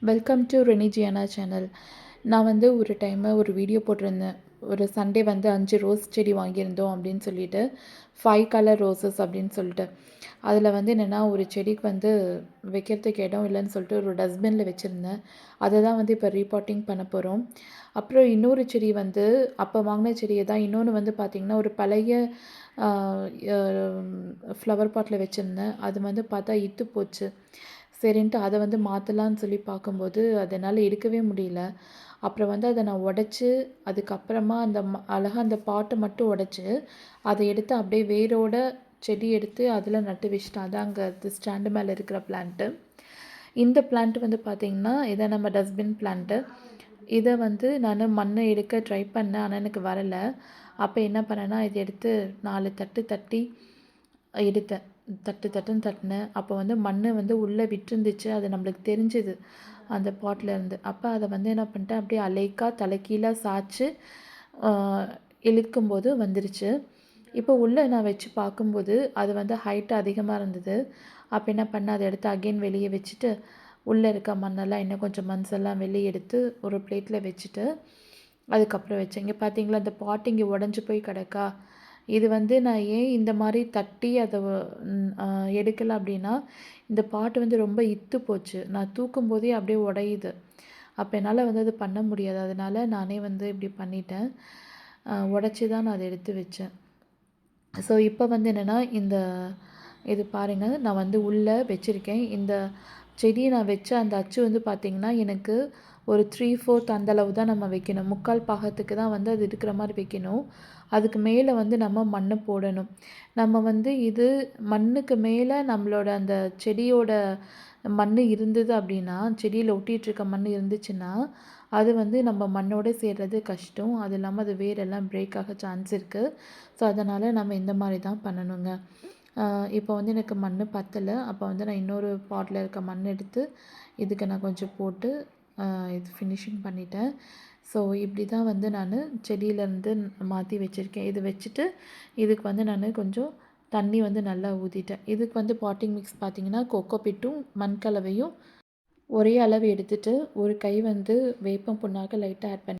Welcome to ரெனிஜியானா channel. நான் வந்து ஒரு டைமு ஒரு வீடியோ போட்டிருந்தேன். ஒரு சண்டே வந்து 5 ரோஸ் செடி வாங்கியிருந்தோம் அப்படின்னு சொல்லிட்டு, 5 கலர் ரோசஸ் அப்படின்னு சொல்லிட்டு. அதில் வந்து என்னென்னா, ஒரு செடிக்கு வந்து வைக்கிறதுக்கு இடம் இல்லைன்னு சொல்லிட்டு ஒரு டஸ்ட்பினில் வச்சுருந்தேன். அதை தான் வந்து இப்போ ரீபாட்டிங் பண்ண போகிறோம். அப்புறம் இன்னொரு செடி வந்து அப்போ வாங்கின செடியை தான் இன்னொன்று வந்து பார்த்திங்கன்னா, ஒரு பழைய ஃப்ளவர் பாட்டில் வச்சுருந்தேன். அது வந்து பார்த்தா இத்து போச்சு. சரின்ட்டு அதை வந்து மாற்றலான்னு சொல்லி பார்க்கும்போது அது என்னால் எடுக்கவே முடியல. அப்புறம் வந்து அதை நான் உடச்சி அதுக்கப்புறமா அந்த அழகாக அந்த பாட்டை மட்டும் உடச்சி அதை எடுத்து அப்படியே வேரோட செடி எடுத்து அதில் நட்டு வச்சுட்டேன். அதான் அங்கே ஸ்டாண்டு மேலே இருக்கிற பிளான்ட்டு. இந்த பிளான்ட் வந்து பார்த்திங்கன்னா இதை நம்ம டஸ்ட்பின் பிளான்ட்டு. இதை வந்து நான் மண்ணை எடுக்க ட்ரை பண்ணேன், ஆனால் எனக்கு வரலை. அப்போ என்ன பண்ணேன்னா, இதை எடுத்து 4 தட்டு தட்டி எடுத்தேன். தட்டுன்னு தட்டினேன். அப்போ வந்து மண் வந்து உள்ளே விட்டுருந்துச்சு. அது நம்மளுக்கு தெரிஞ்சுது அந்த பாட்லேருந்து. அப்போ அதை வந்து என்ன பண்ணிட்டேன், அப்படியே அலைக்கா தலைகீழாக சாய்ச்சி இழுக்கும்போது வந்துருச்சு. இப்போ உள்ளே நான் வச்சு பார்க்கும்போது அது வந்து ஹைட் அதிகமாக இருந்தது. அப்போ என்ன பண்ணேன், அதை எடுத்து அகெயின் வெளியே வச்சுட்டு உள்ளே இருக்க மண்ணெல்லாம் இன்னும் கொஞ்சம் மண்செல்லாம் வெளியே எடுத்து ஒரு பிளேட்டில் வச்சுட்டு அதுக்கப்புறம் வச்சேன். இங்கே பார்த்தீங்களா, அந்த பாட் இங்கே உடஞ்சி போய் கிடக்கா. இது வந்து நான் ஏன் இந்த மாதிரி தட்டி அதை எடுக்கலை அப்படின்னா, இந்த பாட்டு வந்து ரொம்ப இத்து போச்சு. நான் தூக்கும்போதே அப்படியே உடையுது. அப்போ என்னால் வந்து அது பண்ண முடியாது. அதனால் நானே வந்து இப்படி பண்ணிட்டேன். உடச்சி தான் நான் அதை எடுத்து வச்சேன். ஸோ இப்போ வந்து என்னென்னா, இது பாருங்கள், நான் வந்து உள்ளே வச்சுருக்கேன். இந்த செடியை நான் வச்ச அந்த அச்சு வந்து பார்த்திங்கன்னா, எனக்கு ஒரு 3/4 அந்தளவு தான் நம்ம வைக்கணும். 3/4 பாகத்துக்கு தான் வந்து அது இருக்கிற மாதிரி வைக்கணும். அதுக்கு மேலே வந்து நம்ம மண் போடணும். நம்ம வந்து இது மண்ணுக்கு மேலே நம்மளோட அந்த செடியோட மண் இருந்தது அப்படின்னா, செடியில் ஒட்டிகிட்ருக்க மண் இருந்துச்சுன்னா, அது வந்து நம்ம மண்ணோடு சேர்றது கஷ்டம். அது இல்லாமல் அது வேரெல்லாம் பிரேக் ஆக சான்ஸ் இருக்குது. ஸோ அதனால் நம்ம இந்த மாதிரி தான் பண்ணணுங்க. இப்போ வந்து எனக்கு மண் பத்தலை. அப்போ வந்து நான் இன்னொரு பாட்டில் இருக்க மண் எடுத்து இதுக்கு நான் கொஞ்சம் போட்டு இது ஃபினிஷிங் பண்ணிட்டேன். ஸோ இப்படி தான் வந்து நான் செடியிலேருந்து மாற்றி வச்சுருக்கேன். இது வச்சுட்டு இதுக்கு வந்து நான் கொஞ்சம் தண்ணி வந்து நல்லா ஊற்றிட்டேன். இதுக்கு வந்து பாட்டிங் மிக்ஸ் பார்த்திங்கன்னா, கொக்கோ பிட்டும் மண் கலவையும் ஒரே அளவு எடுத்துகிட்டு ஒரு கை வந்து வேப்பம் புண்ணாக்கு லைட்டாக ஆட் பண்ணி